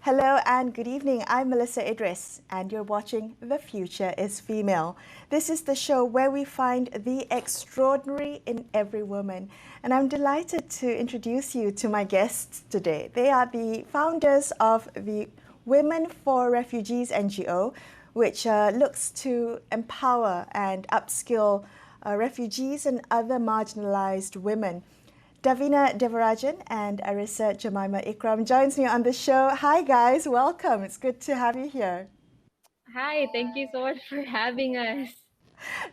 Hello and good evening. I'm Melisa Idris, and you're watching The Future is Female. This is the show where we find the extraordinary in every woman. And I'm delighted to introduce you to my guests today. They are the founders of the Women for Refugees NGO, which looks to empower and upskill refugees and other marginalized women. Davina, Devarajan, and Arissa, Jemaima, Ikram joins me on the show. Hi guys, welcome. It's good to have you here. Hi, thank you so much for having us.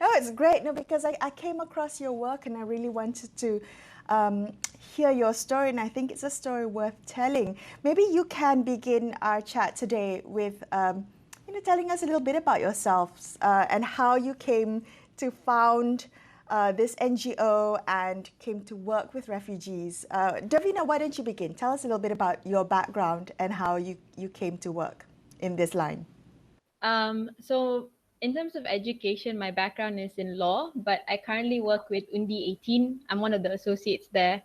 No, it's great. No, because I came across your work and I really wanted to um, hear your story, and I think it's a story worth telling. Maybe you can begin our chat today with telling us a little bit about yourselves and how you came to found this NGO and came to work with refugees. Davina, why don't you begin? Tell us a little bit about your background and how you came to work in this line. So in terms of education, my background is in law, but I currently work with Undi 18. I'm one of the associates there.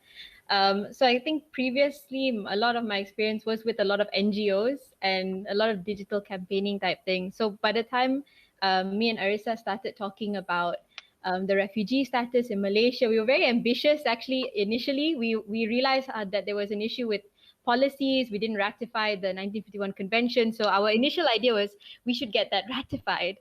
So I think previously a lot of my experience was with a lot of NGOs and a lot of digital campaigning type things. So by the time me and Arissa started talking about the refugee status in Malaysia, we were very ambitious. Actually, initially, we realized that there was an issue with policies. We didn't ratify the 1951 convention. So our initial idea was we should get that ratified.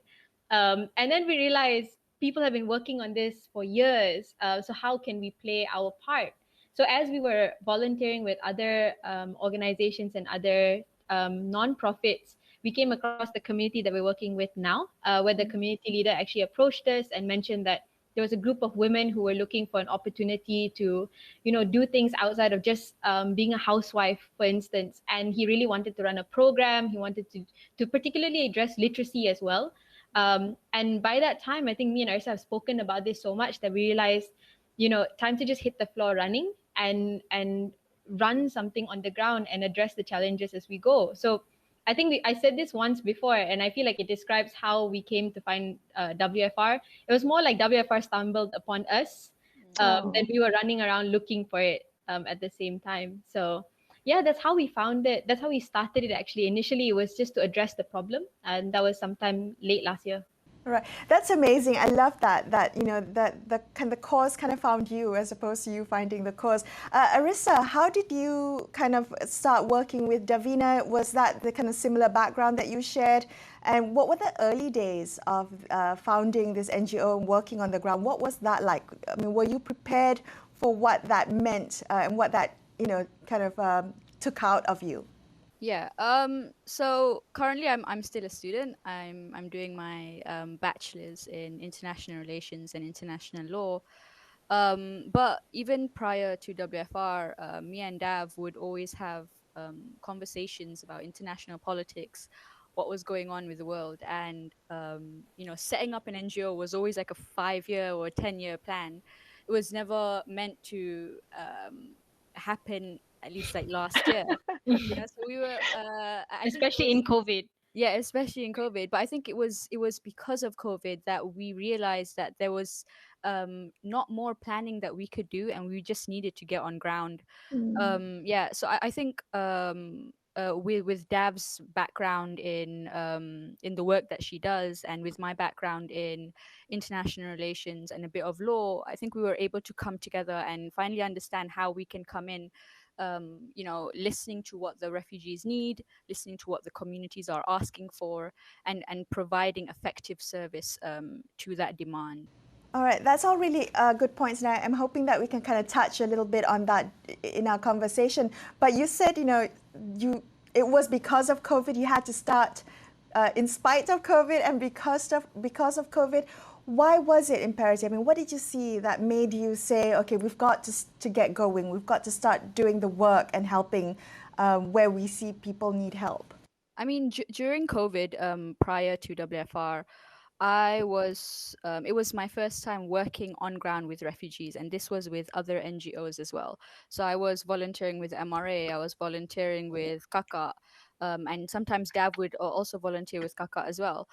And then we realized people have been working on this for years. So how can we play our part? So as we were volunteering with other organizations and other non-profits, we came across the community that we're working with now, where the community leader actually approached us and mentioned that there was a group of women who were looking for an opportunity to, do things outside of just being a housewife, for instance. And he really wanted to run a program. He wanted to particularly address literacy as well. And by that time, I think me and Arisa have spoken about this so much that we realized, time to just hit the floor running and run something on the ground and address the challenges as we go. So I think I said this once before, and I feel like it describes how we came to find WFR. It was more like WFR stumbled upon us, then Oh. we were running around looking for it at the same time. So yeah, that's how we found it. That's how we started it. Actually, initially it was just to address the problem, and that was sometime late last year. Right, that's amazing. I love that. That the cause kind of found you as opposed to you finding the cause. Arissa, how did you kind of start working with Davina? Was that the kind of similar background that you shared? And what were the early days of founding this NGO and working on the ground? What was that like? I mean, were you prepared for what that meant and what that kind of took out of you? Yeah. So currently, I'm still a student. I'm doing my bachelor's in international relations and international law. But even prior to WFR, me and Dav would always have conversations about international politics, what was going on with the world, and setting up an NGO was always like a 5 year or 10 year plan. It was never meant to happen. At least like last year, so we were I think it Especially was, in COVID. yeah, especially in COVID. But I think it was because of COVID that we realized that there was not more planning that we could do, and we just needed to get on ground. Yeah, so I think with Dav's background in the work that she does, and with my background in international relations and a bit of law, I think we were able to come together and finally understand how we can come in, listening to what the refugees need, listening to what the communities are asking for, and providing effective service to that demand. All right, that's all really good points, and I'm hoping that we can kind of touch a little bit on that in our conversation. But you said, it was because of COVID you had to start, in spite of COVID and because of COVID. Why was it imperative? I mean, what did you see that made you say, okay, we've got to get going. We've got to start doing the work and helping where we see people need help. I mean, during COVID, prior to WFR, I was it was my first time working on ground with refugees, and this was with other NGOs as well. So I was volunteering with MRA, I was volunteering with Kaka, and sometimes Dab would also volunteer with Kaka as well.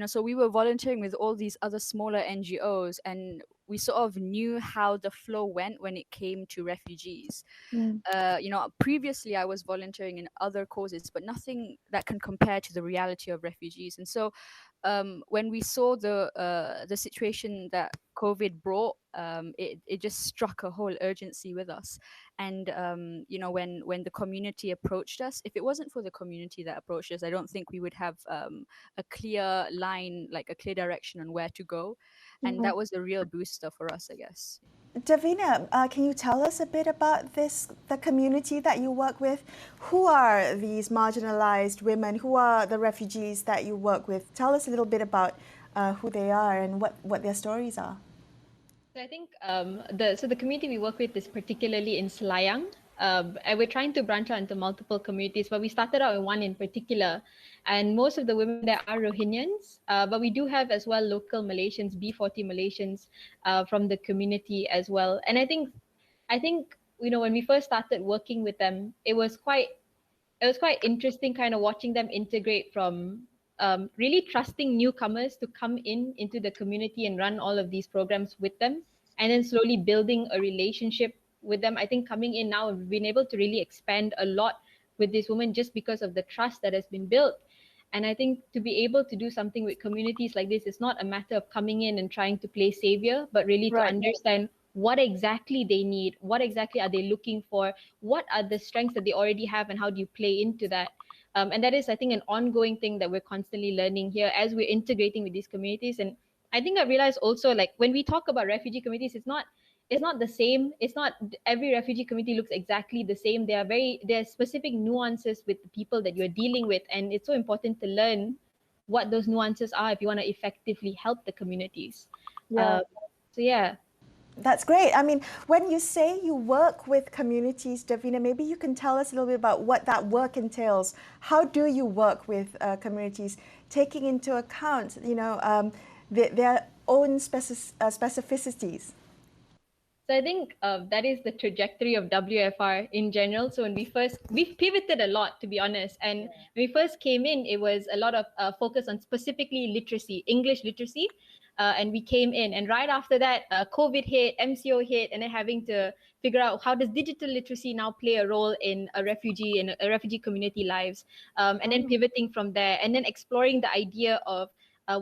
So we were volunteering with all these other smaller NGOs, and we sort of knew how the flow went when it came to refugees. Mm. Previously I was volunteering in other causes, but nothing that can compare to the reality of refugees. And so when we saw the situation that COVID brought, it just struck a whole urgency with us. And when the community approached us, if it wasn't for the community that approached us, I don't think we would have a clear line, like a clear direction on where to go. And that was a real booster for us, I guess. Davina, can you tell us a bit about the community that you work with? Who are these marginalized women? Who are the refugees that you work with? Tell us a little bit about who they are and what their stories are. So I think the community we work with is particularly in Selayang. And we're trying to branch out into multiple communities, but we started out in one in particular. And most of the women there are Rohingyans, but we do have as well local Malaysians, B40 Malaysians from the community as well. And I think when we first started working with them, it was quite interesting kind of watching them integrate from really trusting newcomers to come into the community and run all of these programs with them, and then slowly building a relationship with them. I think coming in now, we've been able to really expand a lot with this woman just because of the trust that has been built. And I think to be able to do something with communities like this, it's not a matter of coming in and trying to play savior, but really to understand what exactly they need, what exactly are they looking for, what are the strengths that they already have, and how do you play into that. And that is, I think, an ongoing thing that we're constantly learning here as we're integrating with these communities. And I think I realized also, like, when we talk about refugee communities, it's not the same. It's not every refugee community looks exactly the same. There are specific nuances with the people that you're dealing with, and it's so important to learn what those nuances are if you want to effectively help the communities. Yeah. So yeah. That's great. I mean, when you say you work with communities, Davina, maybe you can tell us a little bit about what that work entails. How do you work with communities, taking into account, their own specificities? So I think that is the trajectory of WFR in general. So we've pivoted a lot, to be honest. And when we first came in, it was a lot of focus on specifically literacy, English literacy. And we came in, and right after that, COVID hit, MCO hit, and then having to figure out how does digital literacy now play a role in a refugee community lives, and then pivoting from there, and then exploring the idea of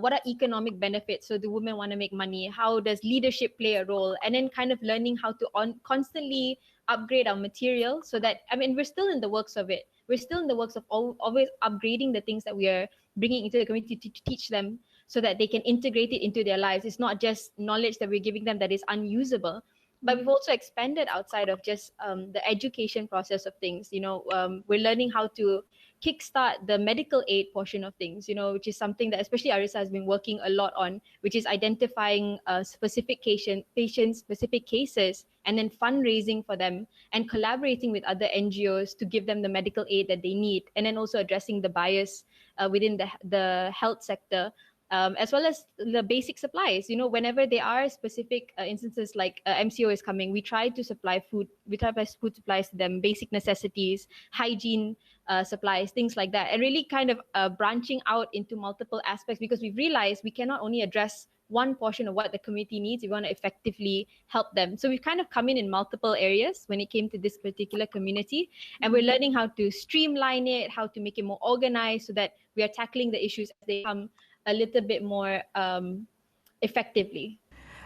what are economic benefits? So do women want to make money? How does leadership play a role? And then kind of learning how to constantly upgrade our material so that, I mean, we're still in the works of it. We're still in the works of always upgrading the things that we are bringing into the community to teach them so that they can integrate it into their lives. It's not just knowledge that we're giving them that is unusable, but we've also expanded outside of just the education process of things. We're learning how to kickstart the medical aid portion of things, which is something that especially Arissa has been working a lot on, which is identifying specific patients, specific cases, and then fundraising for them and collaborating with other NGOs to give them the medical aid that they need, and then also addressing the bias within the health sector. As well as the basic supplies. Whenever there are specific instances like MCO is coming, we try to supply food. We try to supply food supplies to them, basic necessities, hygiene supplies, things like that, and really kind of branching out into multiple aspects, because we've realized we cannot only address one portion of what the community needs if we want to effectively help them. So we've kind of come in multiple areas when it came to this particular community, and we're learning how to streamline it, how to make it more organized so that we are tackling the issues as they come a little bit more effectively.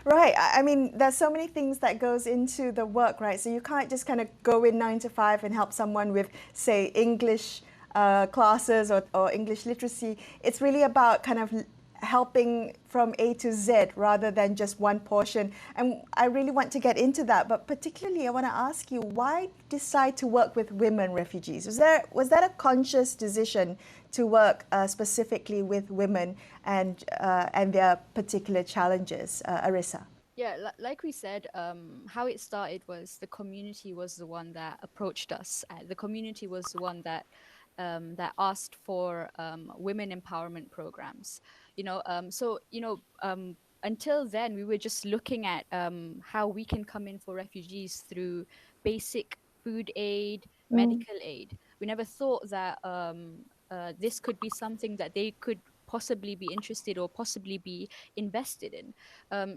Right. I mean, there's so many things that goes into the work, right? So you can't just kind of go in 9 to 5 and help someone with, say, English classes or English literacy. It's really about kind of helping from A to Z rather than just one portion. And I really want to get into that, but particularly I want to ask you, why decide to work with women refugees? Was that a conscious decision to work specifically with women and their particular challenges, Arissa? Yeah, like we said, how it started was the community was the one that approached us. The community was the one that asked for women empowerment programs. Until then, we were just looking at how we can come in for refugees through basic food aid, medical aid. We never thought that this could be something that they could possibly be interested or possibly be invested in.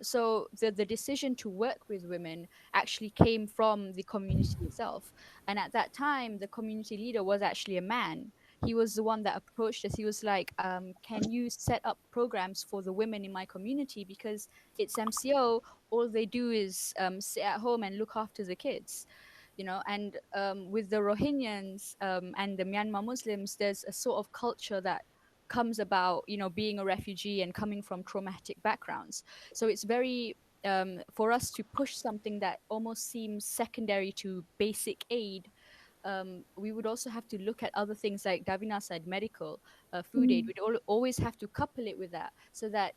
So the decision to work with women actually came from the community itself. And at that time, the community leader was actually a man. He was the one that approached us. He was like, can you set up programs for the women in my community? Because it's MCO, all they do is sit at home and look after the kids. And with the Rohingyans and the Myanmar Muslims, there's a sort of culture that comes about, being a refugee and coming from traumatic backgrounds. So it's very for us to push something that almost seems secondary to basic aid. We would also have to look at other things like Davina said, medical, food aid. We'd always have to couple it with that, so that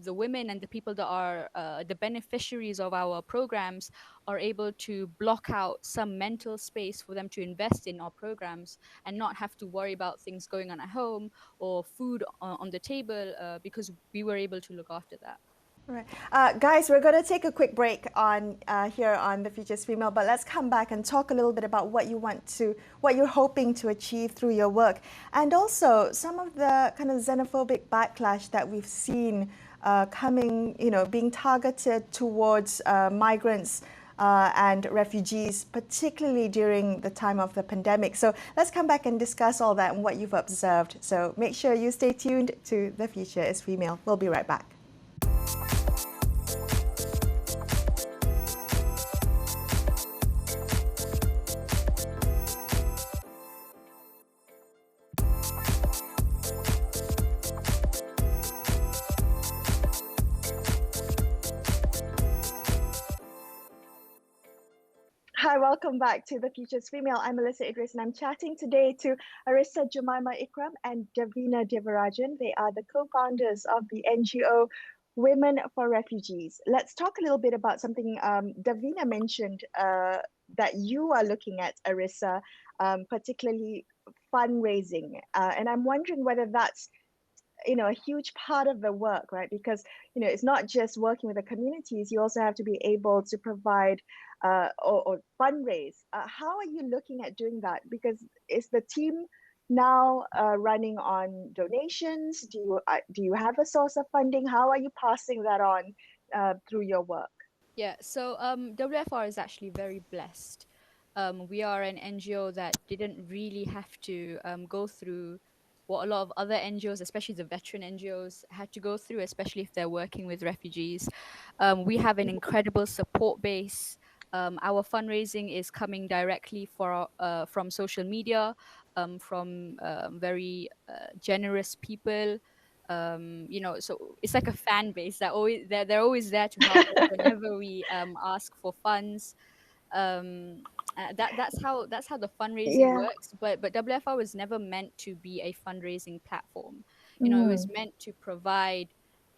the women and the people that are the beneficiaries of our programs are able to block out some mental space for them to invest in our programs and not have to worry about things going on at home or food on the table, because we were able to look after that. All right. Guys, we're going to take a quick break on here on The Future's Female, but let's come back and talk a little bit about what you're hoping to achieve through your work, and also some of the kind of xenophobic backlash that we've seen coming, being targeted towards migrants and refugees, particularly during the time of the pandemic. So let's come back and discuss all that and what you've observed. So make sure you stay tuned to The Future is Female. We'll be right back. Hi, welcome back to The Future's Female. I'm Melisa Idris and I'm chatting today to Arissa, Jemaima, Ikram and Davina Devarajan. They are the co-founders of the NGO Women for Refugees. Let's talk a little bit about something Davina mentioned that you are looking at, Arissa, particularly fundraising. And I'm wondering whether that's a huge part of the work, right? Because it's not just working with the communities, you also have to be able to provide or fundraise. How are you looking at doing that? Because is the team now running on donations? Do you have a source of funding? How are you passing that on through your work? Yeah, so WFR is actually very blessed. We are an NGO that didn't really have to go through what a lot of other NGOs, especially the veteran NGOs, had to go through, especially if they're working with refugees. We have an incredible support base. Our fundraising is coming directly from social media, from very generous people. So it's like a fan base that they're always there to help us whenever we ask for funds. That's how the fundraising works. But WFR was never meant to be a fundraising platform. It was meant to provide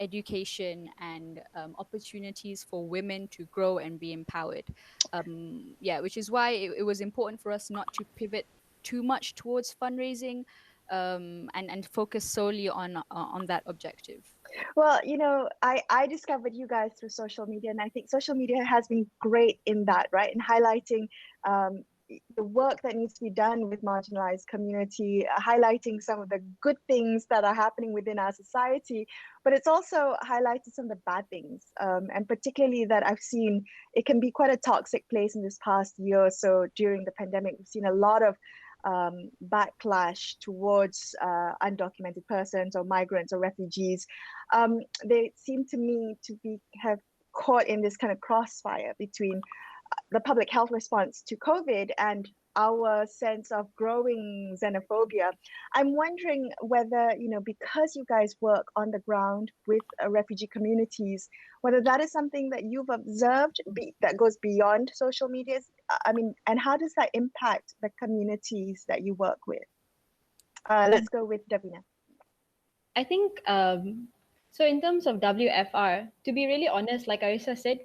education and opportunities for women to grow and be empowered. Which is why it was important for us not to pivot too much towards fundraising, and focus solely on that objective. Well, I discovered you guys through social media, and I think social media has been great in that, right? In highlighting the work that needs to be done with marginalized community, highlighting some of the good things that are happening within our society, but it's also highlighted some of the bad things, and particularly that I've seen it can be quite a toxic place in this past year or so. During the pandemic, we've seen a lot of backlash towards undocumented persons or migrants or refugees. They seem to me to have caught in this kind of crossfire between the public health response to COVID and our sense of growing xenophobia. I'm wondering whether, because you guys work on the ground with refugee communities, whether that is something that you've observed that goes beyond social media. And how does that impact the communities that you work with? Let's go with Davina. I think so in terms of WFR, to be really honest, like Arissa said,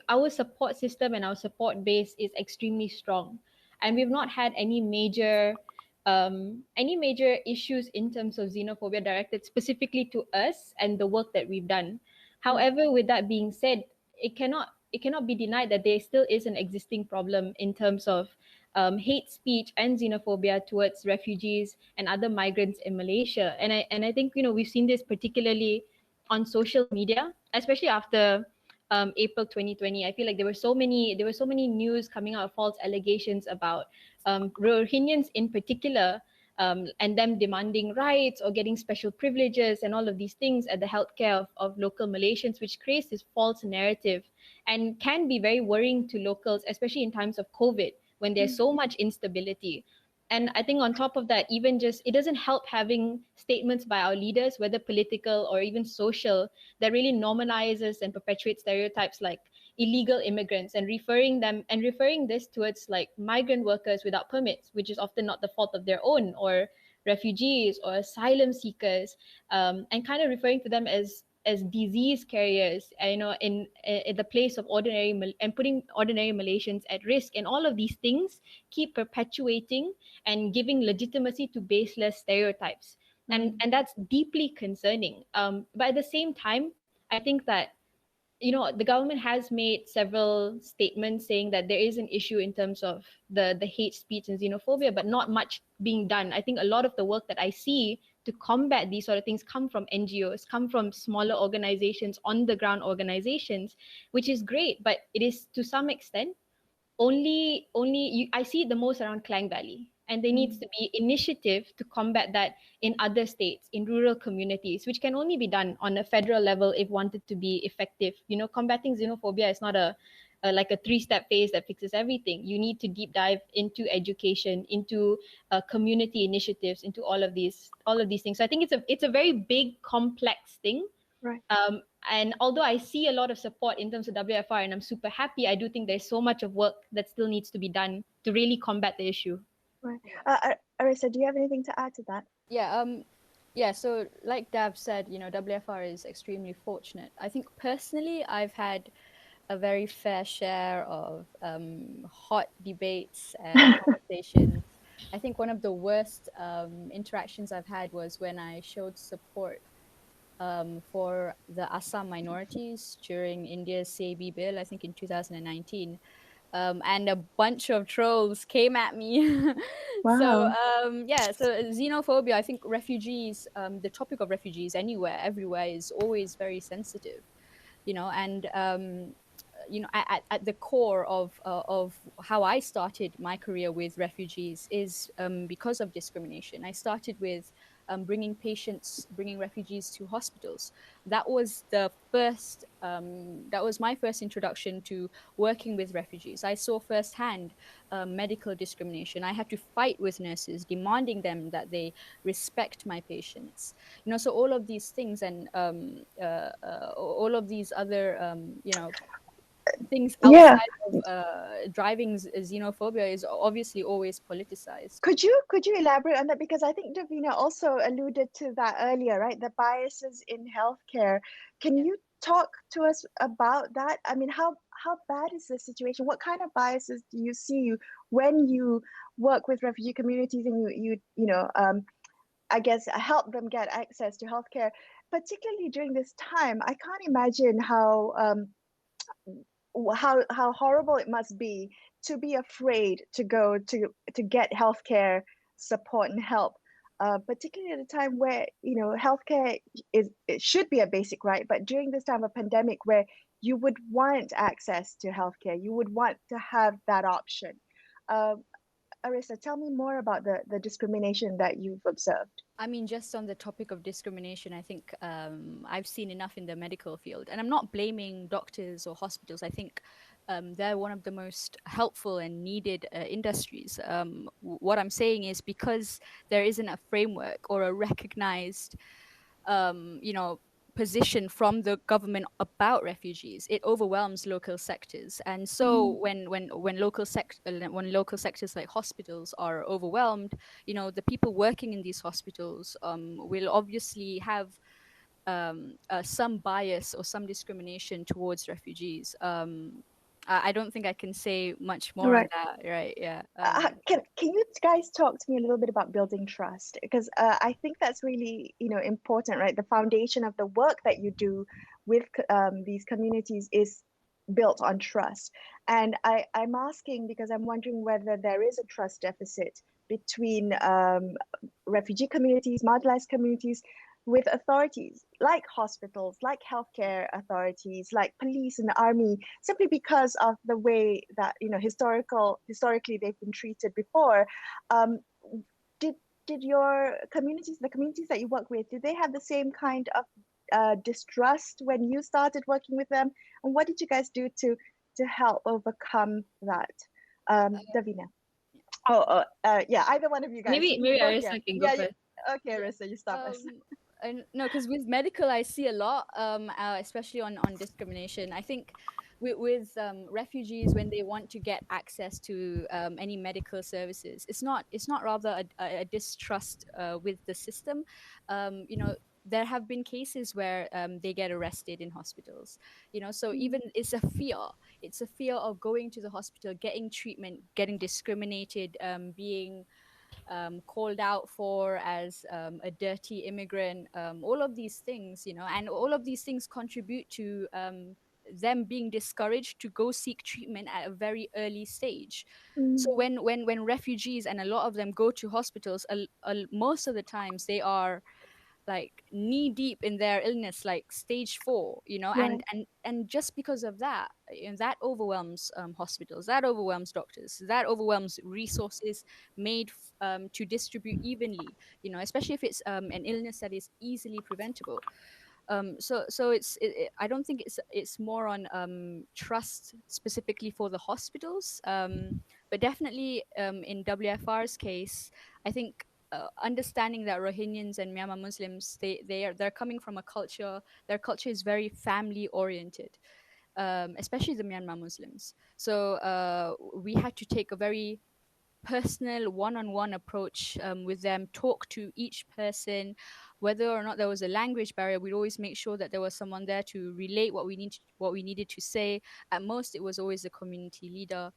our support system and our support base is extremely strong, and we've not had any major issues in terms of xenophobia directed specifically to us and the work that we've done. However, with that being said, it cannot be denied that there still is an existing problem in terms of hate speech and xenophobia towards refugees and other migrants in Malaysia. And I think, we've seen this particularly on social media, especially after April 2020. I feel like there were so many news coming out, false allegations about Rohingyans in particular, and them demanding rights or getting special privileges and all of these things at the healthcare of local Malaysians, which creates this false narrative and can be very worrying to locals, especially in times of COVID when there's so much instability. And I think on top of that, even just it doesn't help having statements by our leaders, whether political or even social, that really normalizes and perpetuates stereotypes like illegal immigrants and referring this towards like migrant workers without permits, which is often not the fault of their own, or refugees or asylum seekers, and kind of referring to them as disease carriers, in the place of and putting ordinary Malaysians at risk. And all of these things keep perpetuating and giving legitimacy to baseless stereotypes. And that's deeply concerning. But at the same time, I think that the government has made several statements saying that there is an issue in terms of the hate speech and xenophobia, but not much being done. I think a lot of the work that I see to combat these sort of things come from NGOs, come from smaller organizations, on the ground organizations, which is great, but it is to some extent I see it the most around Klang Valley, and there needs to be initiative to combat that in other states, in rural communities, which can only be done on a federal level if wanted to be effective. Combating xenophobia is not like a three-step phase that fixes everything. You need to deep dive into education, into community initiatives, into all of these things. So I think it's a very big, complex thing. Right. And although I see a lot of support in terms of WFR and I'm super happy, I do think there's so much of work that still needs to be done to really combat the issue. Right. Arissa, do you have anything to add to that? Yeah, so like Dav said, WFR is extremely fortunate. I think personally, I've had a very fair share of hot debates and conversations. I think one of the worst interactions I've had was when I showed support for the Assam minorities during India's CAB bill, I think in 2019. And a bunch of trolls came at me. Wow. So xenophobia, I think refugees, the topic of refugees everywhere is always very sensitive, and at the core of how I started my career with refugees is because of discrimination. I started with bringing refugees to hospitals. That was my first introduction to working with refugees. I saw firsthand medical discrimination. I had to fight with nurses, demanding them that they respect my patients. So all of these things and all of these other, things outside of driving xenophobia is obviously always politicized. Could you elaborate on that? Because I think Davina also alluded to that earlier, right? The biases in healthcare. Can you talk to us about that? I mean, how bad is the situation? What kind of biases do you see when you work with refugee communities and you I guess help them get access to healthcare, particularly during this time? I can't imagine how horrible it must be to be afraid to go to get healthcare support and help, particularly at a time where healthcare it should be a basic right, but during this time of pandemic where you would want access to healthcare, you would want to have that option. Arissa, tell me more about the discrimination that you've observed. I mean, just on the topic of discrimination, I think I've seen enough in the medical field, and I'm not blaming doctors or hospitals. I think they're one of the most helpful and needed industries. What I'm saying is because there isn't a framework or a recognized, position from the government about refugees, it overwhelms local sectors. And so when local sectors like hospitals are overwhelmed, the people working in these hospitals will obviously have some bias or some discrimination towards refugees. I don't think I can say much more on that, right? Yeah. Can you guys talk to me a little bit about building trust? Because I think that's really important, right? The foundation of the work that you do with these communities is built on trust. And I'm asking because I'm wondering whether there is a trust deficit between refugee communities, marginalized communities, with authorities like hospitals, like healthcare authorities, like police and the army, simply because of the way that, you know, historically they've been treated before. Um, did did your communities, the communities that you work with, did they have the same kind of distrust when you started working with them? And what did you guys do to help overcome that? Davina. Yeah, either one of you guys. Maybe You can go here. Arissa can go Yeah, first. okay, Arissa, you start us. And no, because with medical, I see a lot, especially on discrimination. I think with refugees, when they want to get access to any medical services, it's not rather a distrust with the system. You know, there have been cases where they get arrested in hospitals. You know, so even it's a fear. It's a fear of going to the hospital, getting treatment, getting discriminated, being called out for as a dirty immigrant, all of these things, you know, and all of these things contribute to them being discouraged to go seek treatment at a very early stage. So Mm, when refugees, and a lot of them, go to hospitals, most of the times they are like knee deep in their illness, like stage 4, you know, right. and just because of that, you know, that overwhelms hospitals, that overwhelms doctors, that overwhelms resources made to distribute evenly, you know, especially if it's an illness that is easily preventable. So I don't think it's more on trust specifically for the hospitals, but definitely in WFR's case, I think understanding that Rohingyans and Myanmar Muslims, they're coming from a culture. Their culture is very family oriented, especially the Myanmar Muslims. So we had to take a very personal one-on-one approach with them, talk to each person. Whether or not there was a language barrier, we'd always make sure that there was someone there to relate what we needed to say. At most, it was always a community leader.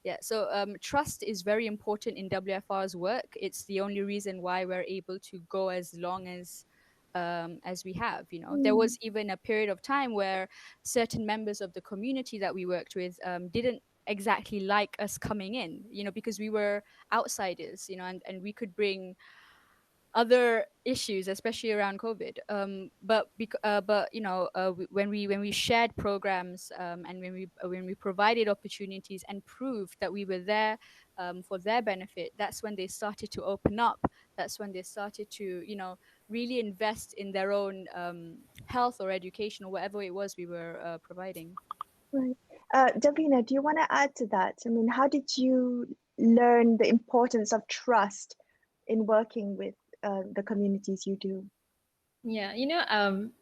Yeah, so trust is very important in WFR's work. It's the only reason why we're able to go as long as we have. You know, there Mm, was even a period of time where certain members of the community that we worked with didn't exactly like us coming in, you know, because we were outsiders, you know, and we could bring other issues, especially around COVID. But you know, when we shared programs, and when we provided opportunities and proved that we were there for their benefit, that's when they started to open up. That's when they started to, you know, really invest in their own health or education or whatever it was we were providing. right. Davina, do you want to add to that? I mean, how did you learn the importance of trust in working with the communities you do? Yeah,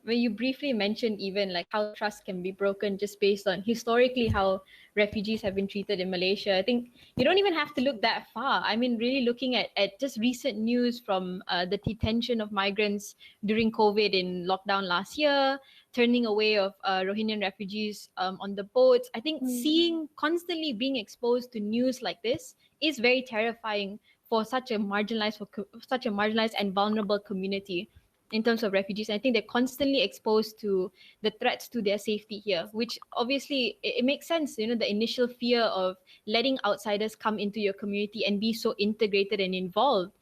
when you briefly mentioned even like how trust can be broken just based on historically how refugees have been treated in Malaysia, I think you don't even have to look that far. I mean, really looking at just recent news from the detention of migrants during COVID in lockdown last year, turning away of Rohingyan refugees on the boats. I think Mm, seeing constantly being exposed to news like this is very terrifying for such a marginalized and vulnerable community in terms of refugees. I think they're constantly exposed to the threats to their safety here, which obviously it makes sense. You know, the initial fear of letting outsiders come into your community and be so integrated and involved.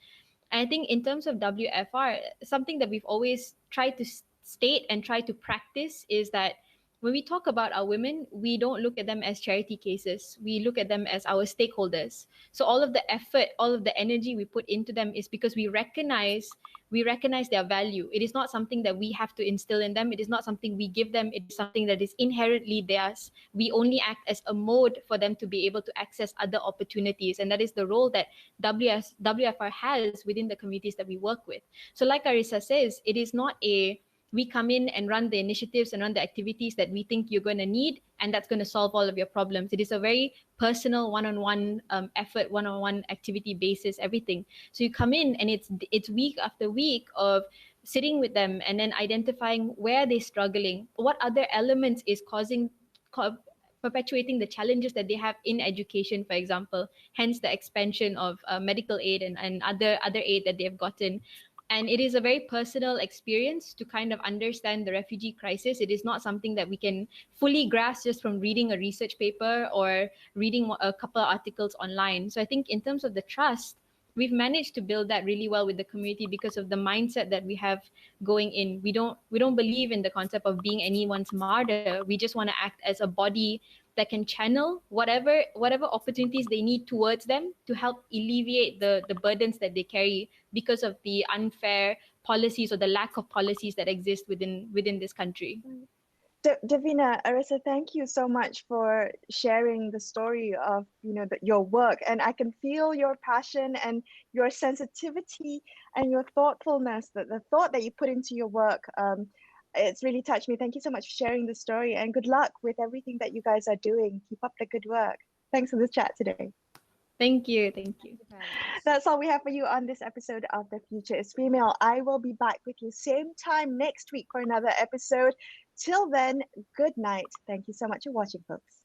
And I think in terms of WFR, something that we've always tried to state and try to practice is that when we talk about our women, we don't look at them as charity cases. We look at them as our stakeholders. So all of the effort, all of the energy we put into them is because we recognize their value. It is not something that we have to instill in them. It is not something we give them. It is something that is inherently theirs. We only act as a mode for them to be able to access other opportunities. And that is the role that WFR has within the communities that we work with. So like Arissa says, it is not we come in and run the initiatives and run the activities that we think you're going to need, and that's going to solve all of your problems. It is a very personal one-on-one effort, one-on-one activity basis, everything. So you come in and it's week after week of sitting with them and then identifying where they're struggling, what other elements is perpetuating the challenges that they have in education, for example, hence the expansion of medical aid and other aid that they have gotten. And it is a very personal experience to kind of understand the refugee crisis. It is not something that we can fully grasp just from reading a research paper or reading a couple of articles online. So I think in terms of the trust, we've managed to build that really well with the community because of the mindset that we have going in. We don't believe in the concept of being anyone's martyr. We just want to act as a body that can channel whatever opportunities they need towards them to help alleviate the burdens that they carry because of the unfair policies or the lack of policies that exist within this country. Davina, Arissa, thank you so much for sharing the story of your work, and I can feel your passion and your sensitivity and your thoughtfulness, the thought that you put into your work. It's really touched me. Thank you so much for sharing the story, and good luck with everything that you guys are doing. Keep up the good work. Thanks for this chat today. Thank you. That's all we have for you on this episode of The Future is Female. I will be back with you same time next week for another episode. Till then, good night. Thank you so much for watching, folks.